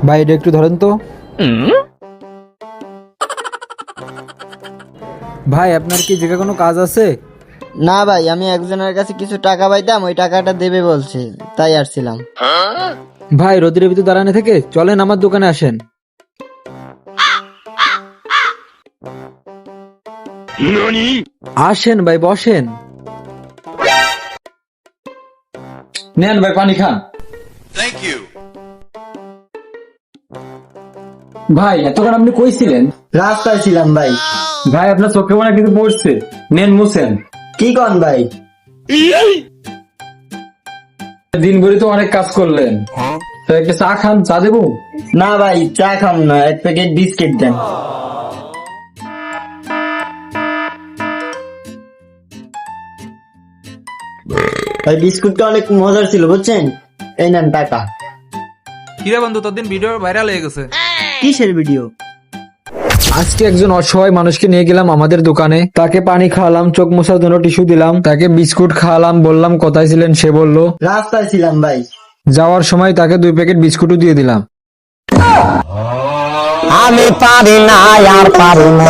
ভাই এটা একটু ধরেন তো। ভাই আপনার কি জায়গায় কোনো কাজ আছে? না ভাই, আমি একজনের কাছে কিছু টাকা পাইতাম, ওই টাকাটা দেবে বলছে, তাই আসছিলাম। ভাই রোদের ভিতর দাঁড়ানো থেকে চলেন আমার দোকানে আসেন। আসেন ভাই বসেন। নেন ভাই পানি খান। ভাই এতক্ষণ আপনি কইছিলেন? রাস্তায় ছিলাম ভাই। ভাই আপনার চোখে মনে হয় কিছু পড়ছে, নেন মুছেন। কি কন ভাই? দিন ভরি তো অনেক কাজ করলেন, তো একটা চা খান, চা দেবো? না ভাই, চা খাম না, এক প্যাকেট বিস্কিট দেন। ভাই বিস্কুটটা অনেক মজার ছিল বুঝছেন, এই নেন টাকা। কিরে বন্ধু, তোর দিন ভিডিও ভাইরাল হয়ে গেছে। কিসের ভিডিও? আজকে একজন অসহায় মানুষকে নিয়ে গেলাম আমাদের দোকানে, তাকে পানি খাওয়ালাম, চোখ মোছার জন্য টিস্যু দিলাম, তাকে বিস্কুট খাওয়ালাম, বললাম কোথায় ছিলেন, সে বলল রাস্তায় ছিলাম ভাই। যাওয়ার সময় তাকে 2 প্যাকেট বিস্কুটও দিয়ে দিলাম। আমি পারি না আর পারি না।